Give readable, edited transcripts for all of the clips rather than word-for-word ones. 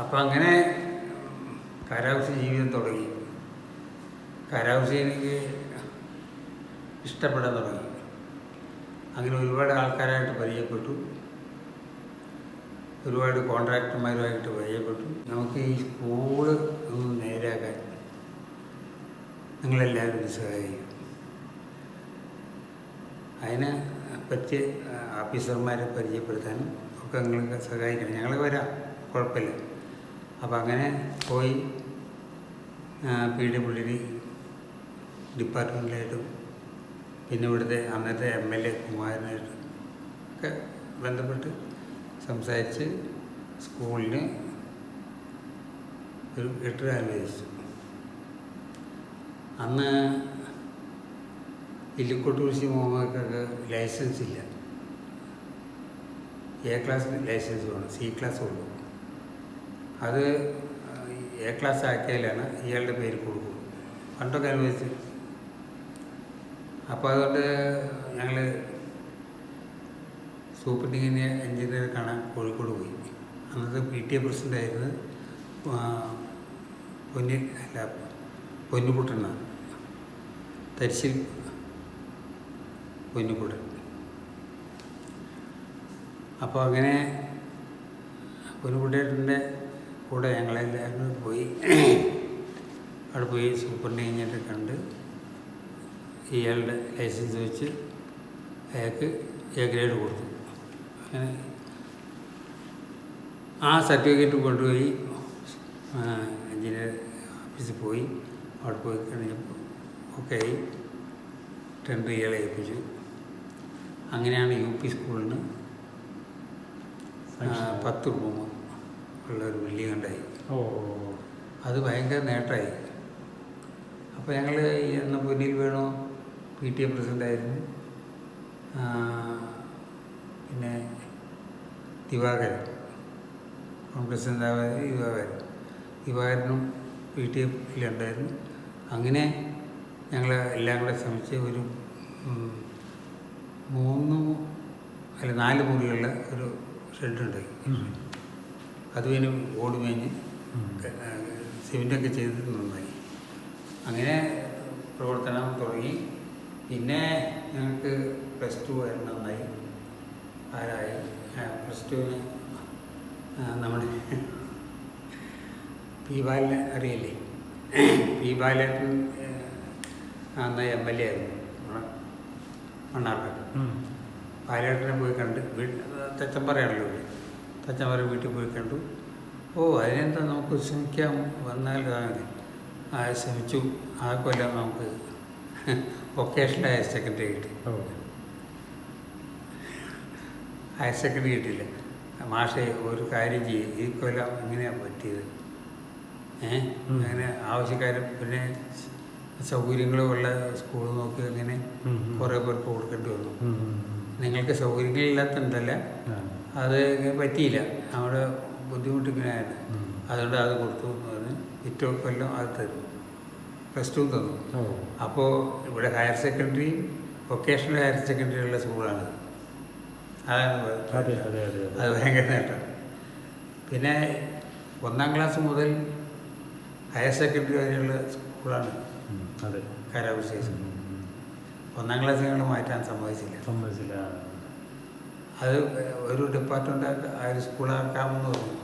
അപ്പം അങ്ങനെ കാലാവസ്ഥ ജീവിതം തുടങ്ങി. കാലാവസ്ഥ എനിക്ക് ഇഷ്ടപ്പെടാൻ തുടങ്ങി. അങ്ങനെ ഒരുപാട് ആൾക്കാരായിട്ട് പരിചയപ്പെട്ടു, ഒരുപാട് കോൺട്രാക്ടർമാരുമായിട്ട് പരിചയപ്പെട്ടു. നമുക്ക് ഈ സ്കൂള് ഒന്ന് നേരെയാക്കാൻ നിങ്ങളെല്ലാവരും സഹായിക്കും. അതിനെ പറ്റിയ ഓഫീസർമാരെ പരിചയപ്പെടുത്താനും ഒക്കെ നിങ്ങൾക്ക് സഹായിക്കണം. ഞങ്ങൾ വരാം, കുഴപ്പമില്ല. അപ്പം അങ്ങനെ പോയി PWD ഡിപ്പാർട്ട്മെൻറ്റിലായിട്ടും പിന്നെ ഇവിടുത്തെ അന്നത്തെ MLA കുമാരനായിട്ടും ഒക്കെ ബന്ധപ്പെട്ട് സംസാരിച്ച് സ്കൂളിന് ഒരു കെട്ടിടം അനുവദിച്ചു. അന്ന് ഇല്ലിക്കോട്ട് കൃഷി മുഹമ്മദൊക്കെ ലൈസൻസ് ഇല്ല. A ക്ലാസ് ലൈസൻസ് വേണം, C ക്ലാസ് ഉള്ളൂ. അത് A ക്ലാസ് ആക്കിയാലാണ് ഇയാളുടെ പേര് കൊടുക്കും. പണ്ടൊക്കെ അനുവദിച്ച്. അപ്പോൾ അതുകൊണ്ട് ഞങ്ങൾ സൂപ്രണ്ടിങ്ങിനെ എഞ്ചിനീയറെ കാണാൻ കോഴിക്കോട് പോയി. അന്നത്തെ PTA പ്രസിഡൻ്റായിരുന്നു പൊന്നുകുട്ടനാണ്, തരിശിൽ പൊന്നുകുട്ടൻ. അപ്പോൾ അങ്ങനെ പൊന്നുകുട്ടേട്ടൻ്റെ കൂടെ ഞങ്ങളെല്ലാവരും പോയി. അവിടെ പോയി സൂപ്രണ്ടിങ്ങിനെ കണ്ട് ഇയാളുടെ ലൈസൻസ് വെച്ച് അയാൾക്ക് A ഗ്രേഡ് കൊടുത്തു. അങ്ങനെ ആ സർട്ടിഫിക്കറ്റ് കൊണ്ടുപോയി എഞ്ചിനീയർ ഓഫീസിൽ പോയി. അവിടെ പോയി കഴിഞ്ഞപ്പോൾ ഒക്കെ ആയി, ടെൻഡർ ഇയാളെ ഏൽപ്പിച്ചു. അങ്ങനെയാണ് UP സ്കൂളിന് 10 റൂം ഉള്ള ഒരു ബിൽഡിംഗ് ഉണ്ടായി. അത് ഭയങ്കര നേട്ടമായി. അപ്പോൾ ഞങ്ങൾ എന്ന പൊന്നിൽ വേണോ PTA പ്രസിഡൻ്റായിരുന്നു. പിന്നെ ദിവാകരൻ, കോൺഗ്രസ് നേതാവായ ദിവാകരനും PTA-യിലുണ്ടായിരുന്നു. അങ്ങനെ ഞങ്ങൾ എല്ലാം കൂടെ ശ്രമിച്ച് ഒരു 4 മുറിയുള്ള ഒരു ഷെഡുണ്ടായി. അത് പിന്നെ ഓട് മേഞ്ഞ് സിമെൻ്റൊക്കെ ചെയ്ത് നന്നായി. അങ്ങനെ പ്രവർത്തനം തുടങ്ങി. പിന്നെ ഞങ്ങൾക്ക് +2 നന്നായി ആരായി. +2-ന് നമ്മുടെ P. ബാലനെ അറിയില്ലേ? P. ബാലൻ അന്ന് MLA ആയിരുന്നു മണ്ണാർക്കാട്. ബാലേട്ടനെ പോയി കണ്ട്, തച്ചമ്പറയാണല്ലോ, തച്ചമ്പറ വീട്ടിൽ പോയി കണ്ടു. അതിനെന്താ, നമുക്ക് ശ്രമിക്കാം, വന്നാൽ ശ്രമിച്ചു. ആ കൊല്ലം നമുക്ക് വൊക്കേഷണൽ ഹയർ സെക്കൻഡറി കിട്ടി. ഹയർ സെക്കൻഡറി കിട്ടിയില്ല. മാഷെ ഒരു കാര്യം ചെയ്യും, ഈ കൊല്ലം എങ്ങനെയാണ് പറ്റിയത്? അങ്ങനെ ആവശ്യക്കാരും പിന്നെ സൗകര്യങ്ങളുമുള്ള സ്കൂൾ നോക്കി അങ്ങനെ കുറേ പേർക്ക് കൊടുക്കേണ്ടി വന്നു. നിങ്ങൾക്ക് സൗകര്യങ്ങളില്ലാത്തതല്ല, അത് പറ്റിയില്ല, നമ്മുടെ ബുദ്ധിമുട്ടിങ്ങനെയാണ്. അതുകൊണ്ട് അത് കൊടുത്തു എന്ന് പറഞ്ഞ് പിറ്റേ കൊല്ലം അത് തരും, +2 തന്നു. അപ്പോൾ ഇവിടെ higher secondary, vocational higher secondary ഉള്ള സ്കൂളാണ്. അതാണ് അത് ഭയങ്കര നേട്ടം. പിന്നെ 1-ാം ക്ലാസ് മുതൽ ഹയർ സെക്കൻഡറി വരെയുള്ള സ്കൂളാണ് കാരാകുറിശ്ശി സ്കൂൾ. 1-ാം ക്ലാസ് ഞങ്ങൾ മാറ്റാൻ സമ്മതിച്ചില്ല. അത് ഒരു ഡിപ്പാർട്ട്മെൻ്റ് ആ ഒരു സ്കൂളാക്കാമെന്ന് പറഞ്ഞു.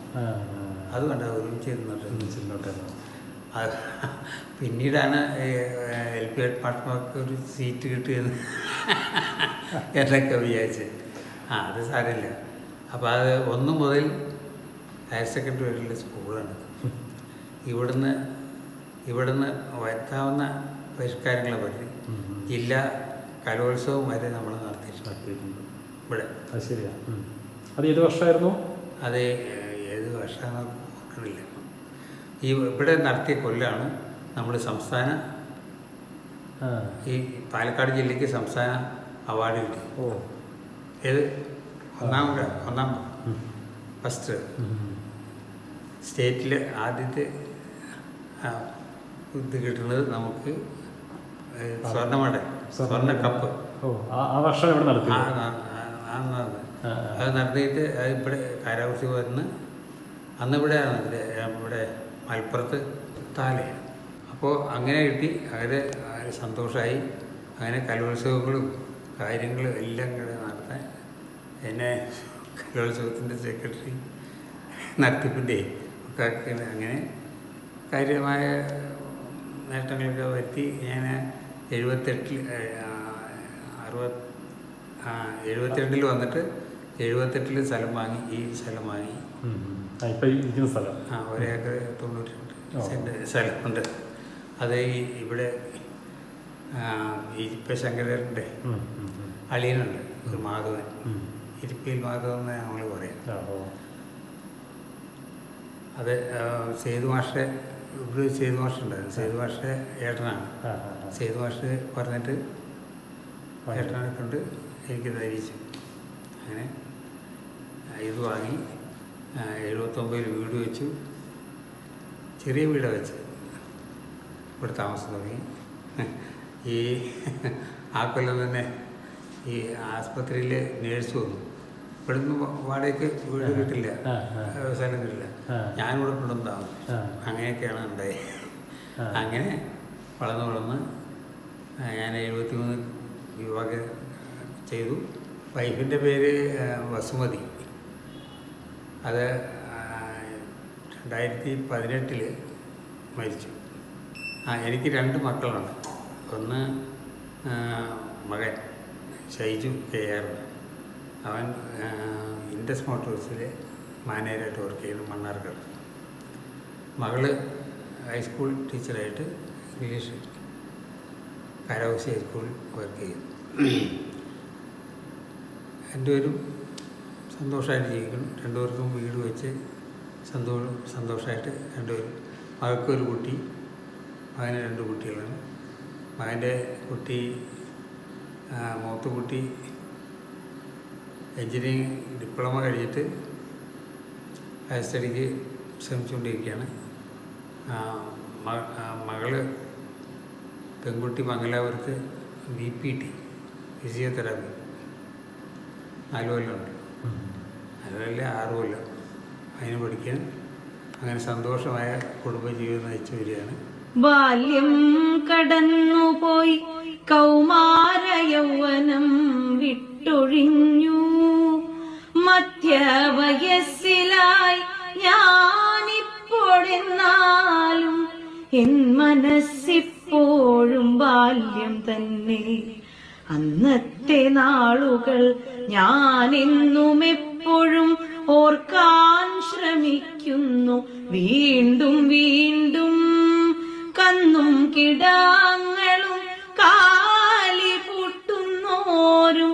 അത് കണ്ട ഒരുമിച്ചിരുന്നോട്ടെ. അത് പിന്നീടാണ് LP ഡിപ്പാർട്ട്മെൻറ്റ് ഒരു സീറ്റ് കിട്ടിയത് എന്നൊക്കെ വിചാരിച്ചത്. അത് സാരമില്ല. അപ്പോൾ അത് 1 മുതൽ ഹയർ സെക്കൻഡറി വരെയുള്ള സ്കൂളാണ്. ഇവിടുന്ന് വരുത്താവുന്ന പരിഷ്കാരങ്ങളെ പറ്റി ജില്ലാ കലോത്സവം വരെ നമ്മൾ നടത്തിയിട്ടുണ്ട് ഇവിടെ. അത് ശരിയാണ്. അത് ഏത് വർഷമായിരുന്നു? അത് ഏത് വർഷമാണെന്ന് നോക്കണില്ല. ഇവിടെ നടത്തിയ കൊല്ലമാണ് നമ്മൾ സംസ്ഥാന, ഈ പാലക്കാട് ജില്ലയ്ക്ക് സംസ്ഥാന അവാർഡ് കിട്ടി. ഏത് ഒന്നാം ഫസ്റ്റ് സ്റ്റേറ്റിൽ ആദ്യത്തെ ഇത് കിട്ടുന്നത് നമുക്ക് സ്വർണ്ണ മെഡൽ, സ്വർണ്ണ കപ്പ്. ആ വർഷം ഇവിടെ നടത്തി. അത് നടത്തിയിട്ട് ഇവിടെ കാരാകുറിശ്ശി വന്ന് അന്ന് ഇവിടെ മലപ്പുറത്ത് താലയാണ്. അപ്പോൾ അങ്ങനെ കിട്ടി. അവരെ സന്തോഷമായി. അങ്ങനെ കലോത്സവങ്ങളും കാര്യങ്ങളും എല്ലാം കൂടെ നടത്താൻ എന്നെ കലോത്സവത്തിൻ്റെ സെക്രട്ടറി നടത്തിപ്പിൻ്റെ ഒക്കെ അങ്ങനെ കാര്യമായ നേട്ടങ്ങളൊക്കെ വരുത്തി. ഞാൻ 72 വന്നിട്ട് 78 സ്ഥലം വാങ്ങി. ഈ സ്ഥലം വാങ്ങി. ഇരിക്കുന്ന സ്ഥലം 1 ഏക്കർ 92 സെൻറ്റ് സ്ഥലമുണ്ട്. അത് ഇവിടെ ഇരിപ്പ ശങ്കരൻ്റെ അളിയനുണ്ട്, ഒരു മാധവൻ, ഇരിപ്പിൽ മാധവൻ എന്ന് നമ്മൾ പറയാം. അത് സേതു മാഷെ ഇവിടെ സേതു മാഷുണ്ടായിരുന്നു. സേതു മാഷെ ഏട്ടനാണ്. സേതു മാഷ് പറഞ്ഞിട്ട് ഏട്ടനെ കൊണ്ട് എനിക്ക് ധരിച്ചു. അങ്ങനെ ഇത് വാങ്ങി 79 വീട് വെച്ചു. ചെറിയ വീടാണ് വെച്ച് ഇവിടെ താമസം തുടങ്ങി. ഈ ആ കൊല്ലം തന്നെ ഈ ആസ്പത്രിയിൽ നേഴ്സ് വന്നു. ഇവിടുന്ന് വാടകയ്ക്ക് വീട് കിട്ടില്ല, സ്ഥലം കിട്ടില്ല. ഞാനിവിടെ കൊണ്ടുവന്ന് താമസിച്ചു. അങ്ങനെയൊക്കെയാണ് ഉണ്ടായി. അങ്ങനെ വളർന്ന് ഞാൻ 73 വിവാഹം ചെയ്തു. വൈഫിൻ്റെ പേര് വസുമതി. അത് 2018 മരിച്ചു. എനിക്ക് 2 മക്കളാണ്. ഒന്ന് മകൻ ഷൈജു KR. അവൻ ഇൻഡസ് മോട്ടോഴ്സിലെ മാനേജറായിട്ട് വർക്ക് ചെയ്യുന്നു, മണ്ണാർക്കാട്. മകള് ഹൈസ്കൂൾ ടീച്ചറായിട്ട് ഇംഗ്ലീഷ് കാരാവസി ഹൈസ്കൂളിൽ വർക്ക് ചെയ്യുന്നു. രണ്ടുപേരും സന്തോഷമായിട്ട് ജീവിക്കുന്നു. 2 പേർക്കും വീട് വെച്ച് സന്തോഷമായിട്ട് 2 പേരും. മകൾക്കൊരു കുട്ടി, മകന് 2 കുട്ടികളാണ്. മകൻ്റെ കുട്ടി മൂത്ത കുട്ടി എൻജിനീയറിംഗ് ഡിപ്ലോമ കഴിഞ്ഞിട്ട് ഹയർ സ്റ്റഡിക്ക് ശ്രമിച്ചുകൊണ്ടിരിക്കുകയാണ്. മകള് പെൺകുട്ടി മംഗലാപുരത്ത് BPT ഫിസിയോതെറാപ്പി 4 കൊല്ലമുണ്ട്. 4 കൊല്ലം 6 കൊല്ലം അതിന് പഠിക്കാൻ. അങ്ങനെ സന്തോഷമായ കുടുംബജീവിതം നയിച്ചു വരികയാണ്. ബാല്യം കടന്നുപോയി, കൗമാര യൗവനം വിട്ടൊഴിഞ്ഞു, മധ്യവയസ്സിലായി ഞാനിപ്പോഴെന്നാലും എൻ മനസ്സിപ്പോഴും ബാല്യം തന്നെ. അന്നത്തെ നാളുകൾ ഞാനെന്നും എപ്പോഴും ഓർക്കാൻ ശ്രമിക്കുന്നു. വീണ്ടും വീണ്ടും കന്നും കിടാങ്ങളും കാലി പൂട്ടുന്നോരും